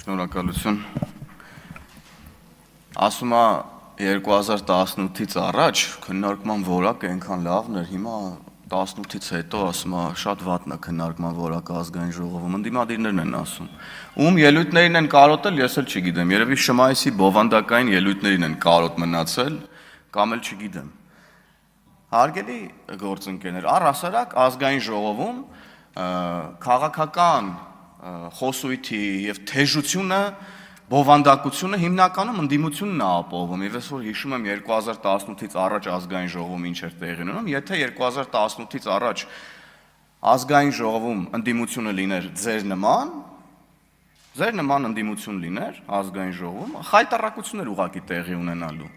Շնորհակալություն։ Ասում է 2018-ից առաջ քննարկման որակը այնքան լավն էր, հիմա 18-ից հետո ասում է շատ վատն է քննարկման որակը ազգային ժողովում, ընդդիմադիրներն են ասում։ Ում ելույթներին են կարոտել, ես էլ չգիտեմ, երևի Շմայիսի բովանդակային ելույթներին են կարոտ մնացել, կամ էլ չգիտեմ։ Հարգելի գործընկերներ, առհասարակ ազգային ժողովում քաղաքական խոսույթի եւ թեժությունը, բովանդակությունը հիմնականում ընդդիմությունն է ապահովում։ Եվ ես որ հիշում եմ 2018-ից առաջ ազգային ժողովում ինչ էր տեղի ունենում, եթե 2018-ից առաջ ազգային ժողովում ընդդիմությունը լիներ ձեր նման ընդդիմություն լիներ ազգային ժողովում, խայտառակություններ ուղղակի տեղի ունենալու։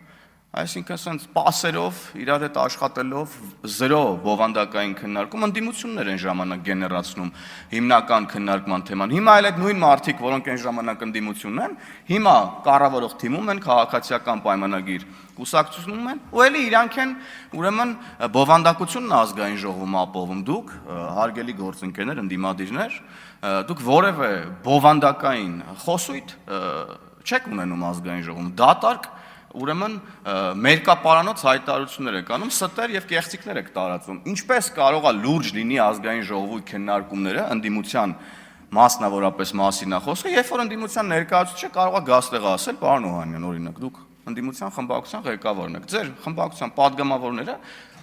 Այսինքն սենց պասերով, իրար հետ աշխատելով, զրո բովանդակային քննարկում, ընդդիմություններ են ժամանակ գեներացնում հիմնական քննարկման թեման։ Հիմա էլ այդ նույն մարդիկ, որոնք այն ժամանակ ընդդիմությունն են, հիմա կառավարող թիմում են, քաղաքացիական պայմանագիր կուսակցությունում են, ու էլի իրանք են ուրեմն բովանդակությունն ազգային ժողովում ապահովում։ Դուք, հարգելի գործընկերներ, ընդդիմադիրներ, դուք որևէ բովանդակային խոսույթ չեք ունենում ազգային ժողովում, դատարկ ուրեմն մերկապարանոց հայտարարություններ եք անում, ստեր եւ կեղծիքներ եք տարածում։ Ինչպես կարող է լուրջ լինի ազգային ժողովի քննարկումները, ընդդիմության մասնավորապես մասին է խոսքը, երբ որ ընդդիմության ներկայացուցիչը կարող է գաստեղ ասել, պարոն Օհանյան, օրինակ, դուք ընդդիմության խմբակցության ղեկավարն եք, ձեր խմբակցության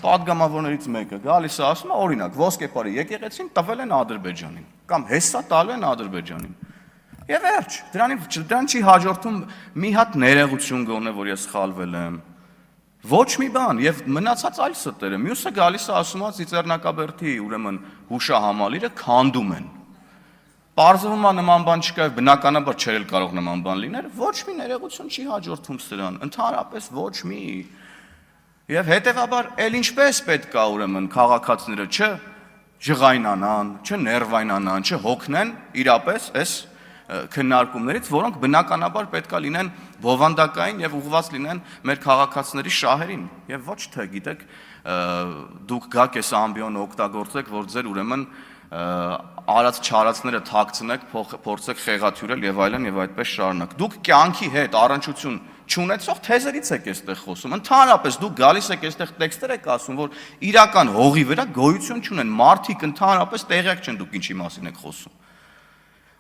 падգամավորներից մեկը գալիս է ասում, օրինակ, ոսկեպարի եկեղեցին տվել են Ադրբեջանին կամ հեսա տալու են Ադրբեջանին։ Եվ վերջ, դրան չի հաջորդում մի հատ ներողություն գոնե, որ ես սխալվել եմ, ոչ մի բան, եւ մնացած այլ ստերը, մյուսը գալիս է ասում է Ծիծեռնակաբերդի ուրեմն հուշահամալիրը քանդում են։ Պարզվում է նման բան չկա եւ բնականաբար չէր էլ կարող նման բան լինել, ոչ մի ներողություն չի հաջորդում սրան, ընդհանրապես ոչ մի։ Եվ հետեւաբար էլ ինչպես պետք է ուրեմն քաղաքացիները չժղայնանան, չներվայնանան, չհոգնեն իրապես այս քննարկումներից, որոնք բնականաբար պետք է լինեն բովանդակային եւ ուղղված լինեն մեր քաղաքացիների շահերին եւ ոչ թե գիտեք դուք գաք այս ամբիոնը օգտագործեք, որ ձեր ուրեմն արած չարածները թաքցնեք, փորձեք խեղաթյուրել եւ այդպես շարունակ։ Դուք կյանքի հետ առնչություն չունեցող թեզերից եք այստեղ խոսում։ Ընդհանրապես դուք գալիս եք այստեղ տեքստեր եք ասում, որ իրական հողի վրա գոյություն չունեն, մարդիկ ընդհանրապես տեղյակ չեն դուք ինչի մասին եք խոսում։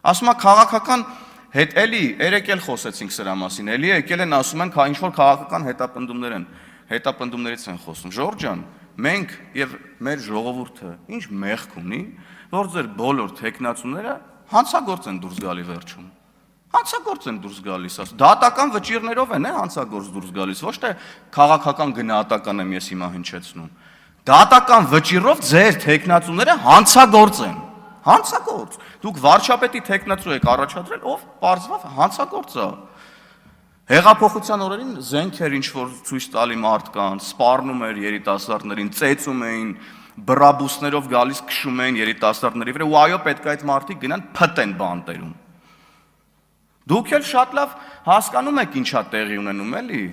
Ասում է քաղաքական հետ էլի երեք էլ խոսեցինք սրա մասին, էլի եկել են ասում են ինչ որ քաղաքական հետապնդումներից են խոսում։ Ժորժ ջան, մենք եւ մեր ժողովուրդը ինչ մեղք ունի, որ ձեր բոլոր տեխնացուները հանցագործ են դուրս գալի վերջում։ Հանցագործ են դուրս գալիս, դատական վճիրներով են հանցագործ դուրս գալիս, ոչ թե քաղաքական գնահատական եմ ես հիմա հնչեցնում։ Դատական վճիրով ձեր տեխնացուները հանցագործ են։ Հանցագործ։ Դուք վարչապետի տեխնացու եք առաջադրել, ով պարզվավ հանցագործ է։ Հեղափոխության օրերին զենք էր ինչ որ ցույց տալի մարդկանց, սպառնում էր երիտասարդներին, ծեծում էին, բրաբուսներով գալիս քշում էին երիտասարդների վրա, ու այո, պետք է այդ մարդիկ գնան փտեն բանտերում։ Դուք էլ շատ լավ հասկանում եք ինչա տեղի ունենում, էլի։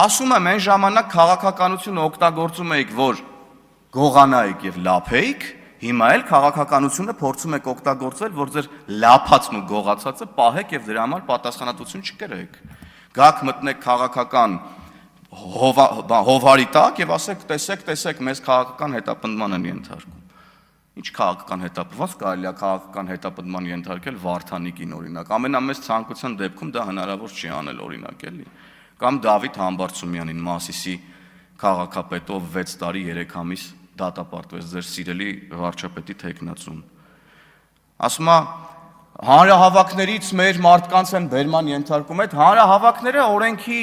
Ասում եմ, այն ժամանակ քաղաքականությունը օգտագործում էիք, որ գողանայիք եւ լափեիք, հիմա էլ քաղաքականությունը փորձում եք օգտագործել, որ ձեր լափածն ու գողացածը պահեք եւ դրա համար պատասխանատվություն չկրեք։ Գաք մտնեք քաղաքական հովարի տակ եւ ասեք, տեսեք, մեզ քաղաքական հետապնդման են ենթարկում։ Ինչ քաղաքական հետապնդված կարելի է քաղաքական հետապնդման ենթարկել Վարդանիկին օրինակ։ Ամենամեծ ցանկության դեպքում դա հնարավոր չի անել օրինակ էլի։ Կամ Դավիթ Համբարձումյանին Մասիսի քաղաքապետով 6 տարի 3 ամիս դատապարտվեց ձեր սիրելի վարչապետի տեխնացուն։ Ասում է հանրահավաքներից մեր մարդկանց են բերման ենթարկում, այդ հանրահավաքները օրենքի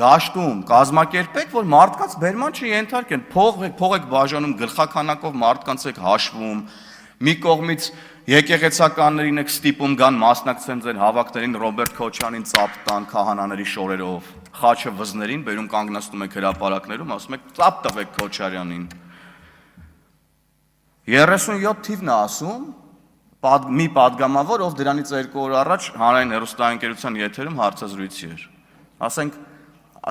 դաշտում կազմակերպեք, որ մարդկանց բերման չենթարկեն, փող եք բաժանում, գլխաքանակով մարդկանց եք հաշվում, մի կողմից եկեղեցականներին եք ստիպում գան մասնակցեն ձեր հավաքներին Ռոբերտ Քոչարյանին ծափ տան քահանաների շորերով, խաչը վզներին բերում կանգնացնում եք հրապարակներում, ասում եք ծափ տվեք Քոչարյանին։ 37 թիվն է ասում, մի падգամավոր, ով դրանից 2 օր առաջ հանրային հեռուստաընկերության եթերում հարցազրույցի էր։ Ասենք,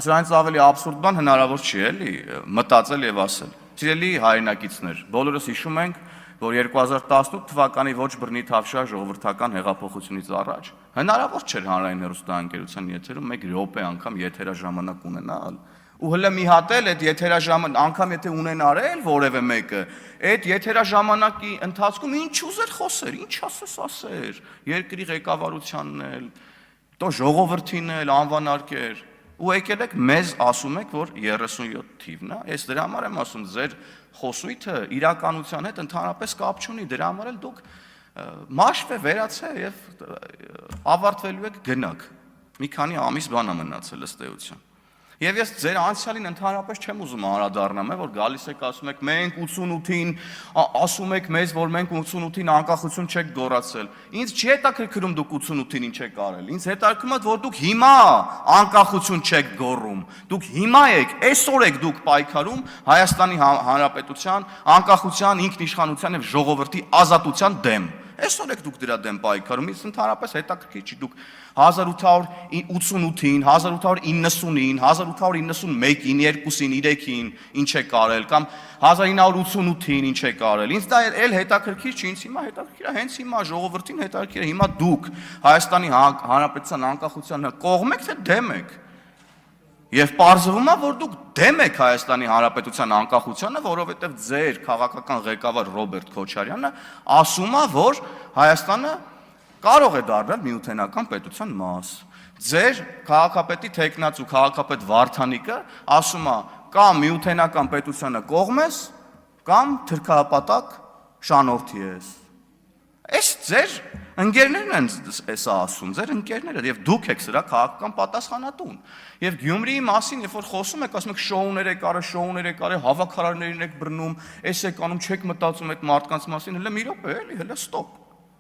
սրանից ավելի աբսուրդ բան հնարավոր չի էլի մտածել եւ ասել։ Սիրելի հայրենակիցներ, բոլորս հիշում ենք, որ 2018 թվականի ոչ բռնի թավշյա ժողովրդական հեղափոխությունից առաջ հնարավոր չէր հանրային հեռուստաընկերության եթերում 1 րոպե անգամ եթերաժամանակ ունենալ։ Ու հələ մի հատ էլ այդ եթերաժամանակ անգամ եթե ունենար էլ որևէ մեկը, այդ եթերաժամանակի ընթացքում ինչ ուզեր խոսեր, ինչ ասեր, երկրի ղեկավարությանն էլ, տո ժողովրդին էլ անվանարկեր, ու եկել եք մեզ ասում եք, որ 37 թիվն է, ես դրա համար եմ ասում, ձեր խոսույթը իրականության հետ ընդհանրապես կապ չունի, դրա համար էլ դուք մաշվե վերացե եւ ավարտվելու եք գնաք։ Մի քանի ամիս բան է մնացել ըստ էության։ Եվ ես ձեր անցյալին ընդհանրապես չեմ ուզում անդրադառնամ, որ գալիս եք ասում եք մենք 88-ին ասում եք մեզ, որ մենք 88-ին անկախություն չեք գոռացել։ Ինձ չի հետաքրքրում դուք 88-ին ինչ եք արել։ Ինձ հետաքրքրում է, որ դուք հիմա անկախություն չեք գոռում։ Դուք հիմա եք, այսօր եք դուք պայքարում Հայաստանի Հանրապետության անկախության, ինքնիշխանության եւ ժողովրդի ազատության դեմ։ Այսօր եք դուք դրա դեմ պայքարում, ինձ ընդհանրապես հետաքրքիր չի դուք 1888-ին, 1890-ին, 1891-ին, 2-ին, 3-ին ինչ եք արել կամ 1988-ին ինչ եք արել։ Ինձ դա էլ հետաքրքիր չի, ինձ հիմա հետաքրքիր է, հենց հիմա ժողովրդին հետաքրքիր է, հիմա դուք Հայաստանի Հանրապետության անկախությանը կողմ եք թե դեմ եք։ Եվ պարզվում է, որ դուք դեմ եք Հայաստանի Հանրապետության անկախությանը, որովհետև ձեր քաղաքական ղեկավար Ռոբերտ Քոչարյանը ասում է, որ Հայաստանը կարող է դառնալ միութենական պետության մաս։ Ձեր քաղաքապետի թեկնած ու քաղաքապետ Վարդանիկը ասում է, կամ միութենական պետությանը կողմ ես, կամ թրքահապատակ շանորդի ես։ Այս ձեր ընկերներն են սա ասում, ձեր ընկերները, եւ դուք եք սրա քաղաքական պատասխանատուն։ Եվ Գյումրիի մասին, երբ որ խոսում եք, ասում եք շոուներ եք արել, հավաքարարներին եք բռնում, էս եք անում, չեք մտածում այդ մարդկանց մասին, հələ մի րոպե, էլի, հələ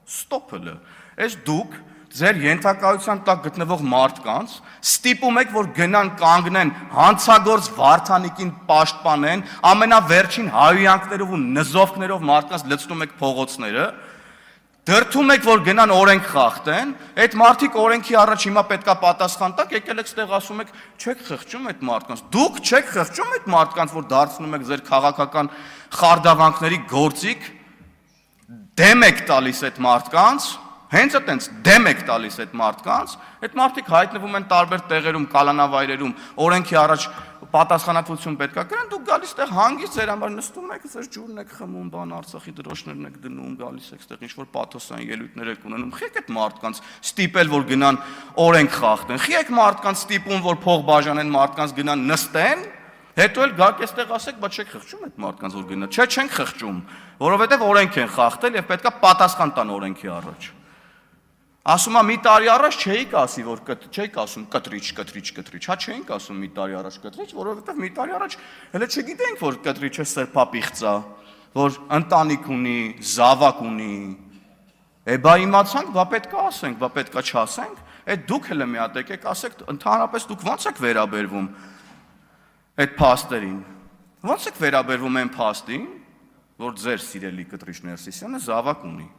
ստոպ հələ։ Այս դուք ձեր ենթակայության տակ գտնվող մարդկանց ստիպում եք, որ գնան կանգնեն հանցագործ Վարդանիկին պաշտպանեն, ամենավերջին հայհոյանքներով ու նզովքներով մարդկանց լցնում եք փողոցները, դրդում եք, որ գնան օրենք խախտեն, այդ մարդիկ օրենքի առաջ հիմա պետքա պատասխան տակ, եկել եք ստեղ ասում եք, չեք խղճում այդ մարդկանց, դուք չեք խղճում այդ մարդկանց, որ դարձնում եք ձեր քաղաքական խարդավանքների գործիք, դեմ եք տալիս այդ մարդկանց, հենց այտենց դեմ եք տալիս այդ մարդիկ հայտնվում են տարբեր տեղերում, կալանավայրերում, օրենքի առաջ պատասխանատվություն պետք է կրեն, դուք գալիս տեղ հանգիստ ձեր համար նստում եք, ձեր ջուրն եք խմում, բան Արցախի դրոշներն եք դնում, գալիս եք ստեղ ինչ-որ պաթոսային ելույթներ եք ունենում, խիեք այդ մարդկանց ստիպել, որ գնան օրենք խախտեն, խիեք մարդկանց ստիպում, որ փող բաժանեն, մարդկանց գնան նստեն, հետո էլ գաք այստեղ ասեք, բա չեք խղճում այդ մարդկանց, որ գնա, չէ, չենք խղճում, որովհետև օրենք են խախտել եւ պետքա պատասխան տան օրենքի առաջ։ Ասում է մի տարի առաջ չէիք ասի, որ չէիք ասում կտրիչ, հա չէինք ասում մի տարի առաջ կտրիչ, որովհետև մի տարի առաջ հələ չգիտենք, որ կտրիչը սրբապիղծ է, որ ընտանիք ունի, զավակ ունի։ Բա իմացանք, բա պետքա ասենք, բա պետքա չասենք, այդ դուք հələ մի հատ եկեք ասեք, ընդհանրապես դուք ո՞նց եք վերաբերվում այդ փաստերին։ Ո՞նց եք վերաբերվում այն փաստին, որ ձեր սիրելի կտրիչ Ներսիսյանը զավակ ունի։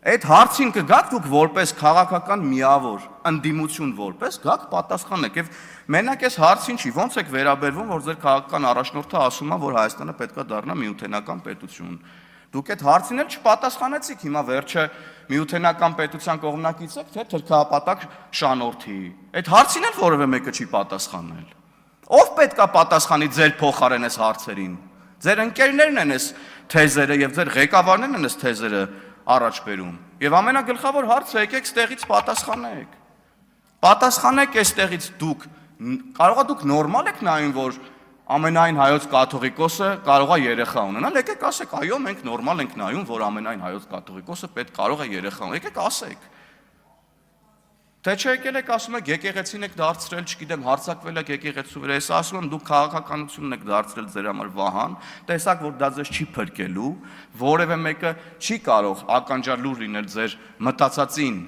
Այդ հարցին կգաք դուք որպես քաղաքական միավոր, ընդդիմություն որպես, գաք պատասխանեք եւ մենակ այս հարցին չի, ո՞նց եք վերաբերվում, որ ձեր քաղաքական առաջնորդը ասում է, որ Հայաստանը պետքա դառնա միութենական պետություն։ Դուք այդ հարցին էլ չպատասխանեցիք, հիմա վերջը միութենական պետության կողմնակից եք, թե թրքահապատակ շանորդի։ Այդ հարցին էլ որևէ մեկը չի պատասխանել։ Ով պետքա պատասխանի ձեր փոխարեն այս հարցերին։ Ձեր ընկերներն են այս թեզերը եւ ձեր ղեկավարներն են այս թեզերը առաջ բերում։ Եվ ամենագլխավոր հարցը եկեք ստեղից պատասխանեք։ Պատասխանեք այստեղից դուք, կարողա դուք նորմալ եք նայում, որ ամենայն հայոց կաթողիկոսը կարողա երեխա ունենալ, եկեք ասեք, այո, մենք նորմալ ենք նայում, որ ամենայն հայոց կաթողիկոսը պետք կարող է երեխա ունենալ, եկեք ասեք։ Թե չէ եկել եք ասում եք եկեղեցին եք դարձրել, չգիտեմ, հարձակվել եք եկեղեցու վրա, ես ասում եմ դուք քաղաքականությունն եք դարձրել ձեր համար վահան, տեսակ որ դա ձեզ չի փրկելու, որևէ մեկը չի կարող ականջալուր լինել ձեր մտածածին,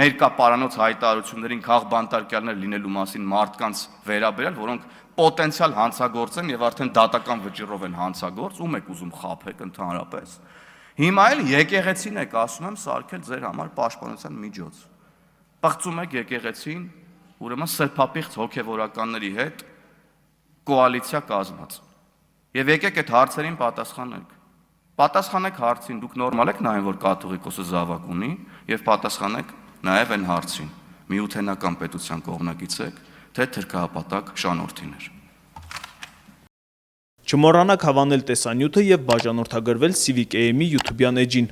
մերկապարանոց հայտարարություններին քաղբանտարկյալներ լինելու մասին մարդկանց վերաբերյալ, որոնք պոտենցիալ հանցագործ են եւ արդեն դատական վճռով են հանցագործ, ում եք ուզում խաբեք ընդհանրապես։ Հիմա էլ եկեղեցին եք ասում եմ սարքել ձեր համար պաշտպանության միջոց։ Պղծում եք եկեղեցին, ուրեմն սրբապիղծ հոգևորականների հետ կոալիցիա կազմած։ Եվ եկեք այդ հարցերին պատասխանեք։ Պատասխանեք հարցին, դուք նորմալ եք նայում, որ կաթողիկոսը զավակ ունի, եւ պատասխանեք նաեւ այն հարցին. միութենական պետության կողմնակից եք, թե թրքահապատակ շանորդիներ։ Չմոռանաք հավանել տեսանյութը եւ բաժանորդագրվել Civic AM-ի YouTube-յան էջին։